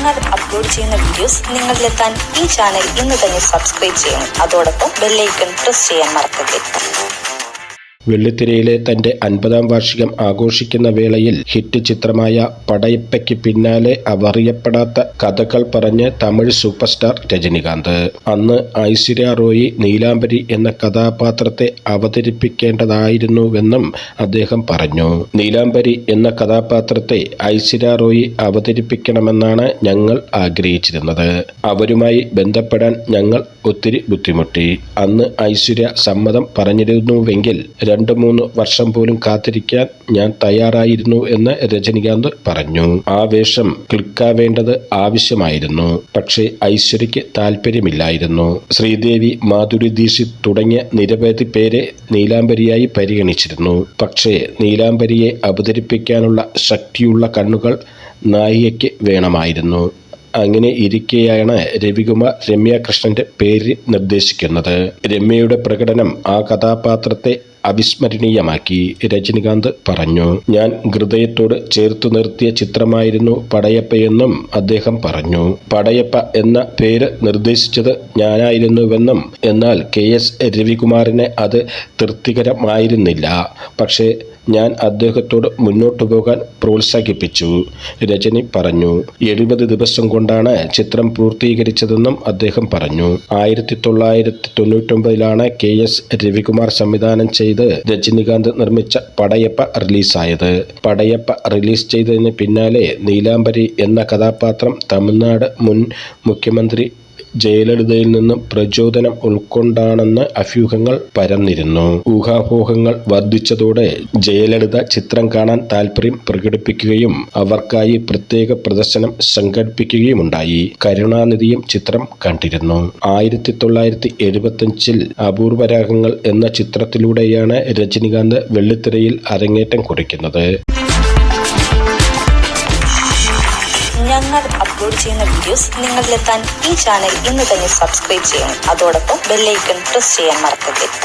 ഞങ്ങൾ അപ്ലോഡ് ചെയ്യുന്ന വീഡിയോസ് നിങ്ങളിലെത്താൻ ഈ ചാനൽ ഇന്ന് തന്നെ സബ്സ്ക്രൈബ് ചെയ്യണം. അതോടൊപ്പം ബെല്ലൈക്കൺ പ്രസ് ചെയ്യാൻ മറക്കരുത്. വെള്ളിത്തിരയിലെ തന്റെ 50-ാം വാർഷികം ആഘോഷിക്കുന്ന വേളയിൽ ഹിറ്റ് ചിത്രമായ പടയപ്പയ്ക്ക് പിന്നാലെ അറിയപ്പെടാത്ത കഥകൾ പറഞ്ഞ് തമിഴ് സൂപ്പർ സ്റ്റാർ രജനികാന്ത്. അന്ന് ഐശ്വര്യ റോയി നീലാംബരി എന്ന കഥാപാത്രത്തെ അവതരിപ്പിക്കേണ്ടതായിരുന്നുവെന്നും അദ്ദേഹം പറഞ്ഞു. നീലാംബരി എന്ന കഥാപാത്രത്തെ ഐശ്വര്യ റോയി അവതരിപ്പിക്കണമെന്നാണ് ഞങ്ങൾ ആഗ്രഹിച്ചിരുന്നത്. അവരുമായി ബന്ധപ്പെടാൻ ഞങ്ങൾ ഒത്തിരി ബുദ്ധിമുട്ടി. അന്ന് ഐശ്വര്യ സമ്മതം പറഞ്ഞിരുന്നുവെങ്കിൽ 2-3 വർഷം പോലും കാത്തിരിക്കാൻ ഞാൻ തയ്യാറായിരുന്നു എന്ന് രജനികാന്ത് പറഞ്ഞു. ആ വേഷം ക്ലിക്കാവേണ്ടത് ആവശ്യമായിരുന്നു. പക്ഷേ ഐശ്വര്യയ്ക്ക് താല്പര്യമില്ലായിരുന്നു. ശ്രീദേവി, മാധുരി ദീക്ഷിത് തുടങ്ങിയ നിരവധി പേരെ നീലാംബരിയായി പരിഗണിച്ചിരുന്നു. പക്ഷേ നീലാംബരിയെ അവതരിപ്പിക്കാനുള്ള ശക്തിയുള്ള കണ്ണുകൾ നായികയ്ക്ക് വേണമായിരുന്നു. അങ്ങനെ ഇരിക്കെയാണ് രവികുമാർ രമ്യ കൃഷ്ണന്റെ പേര് നിർദ്ദേശിക്കുന്നത്. രമ്യയുടെ പ്രകടനം ആ കഥാപാത്രത്തെ അവിസ്മരണീയമാക്കി. രജനികാന്ത് പറഞ്ഞു. ഞാൻ ഹൃദയത്തോട് ചേർത്തു നിർത്തിയ ചിത്രമായിരുന്നു പടയപ്പയെന്നും അദ്ദേഹം പറഞ്ഞു. പടയപ്പ എന്ന പേര് നിർദ്ദേശിച്ചത് ഞാനായിരുന്നുവെന്നും എന്നാൽ KS രവികുമാറിന് അത് തൃപ്തികരമായിരുന്നില്ല. പക്ഷേ ഞാൻ അദ്ദേഹത്തോട് മുന്നോട്ടു പോകാൻ പ്രോത്സാഹിപ്പിച്ചു, രജനി പറഞ്ഞു. 70 ദിവസം കൊണ്ടാണ് ചിത്രം പൂർത്തീകരിച്ചതെന്നും അദ്ദേഹം പറഞ്ഞു. 1999-ലാണ് KS രവികുമാർ സംവിധാനം ചെയ്ത് രജനികാന്ത് നിർമ്മിച്ച പടയപ്പ റിലീസായത്. പടയപ്പ റിലീസ് ചെയ്തതിന് പിന്നാലെ നീലാംബരി എന്ന കഥാപാത്രം തമിഴ്നാട് മുൻ മുഖ്യമന്ത്രി ജയലളിതയിൽ നിന്നും പ്രചോദനം ഉൾക്കൊണ്ടാണെന്ന് അഭ്യൂഹങ്ങൾ പരന്നിരുന്നു. ഊഹാപോഹങ്ങൾ വർദ്ധിച്ചതോടെ ജയലളിത ചിത്രം കാണാൻ താൽപര്യം പ്രകടിപ്പിക്കുകയും അവർക്കായി പ്രത്യേക പ്രദർശനം സംഘടിപ്പിക്കുകയുമുണ്ടായി. കരുണാനിധിയും ചിത്രം കണ്ടിരുന്നു. 1975-ൽ അപൂർവരാഗങ്ങൾ എന്ന ചിത്രത്തിലൂടെയാണ് രജനികാന്ത് വെള്ളിത്തിരയിൽ അരങ്ങേറ്റം കുറിക്കുന്നത്. ഞങ്ങൾ അപ്ലോഡ് ചെയ്യുന്ന വീഡിയോസ് നിങ്ങളിലെത്താൻ ഈ ചാനൽ ഇന്ന് തന്നെ സബ്സ്ക്രൈബ് ചെയ്യണം. അതോടൊപ്പം ബെല്ലൈക്കൺ പ്രസ് ചെയ്യാൻ മറക്കരുത്.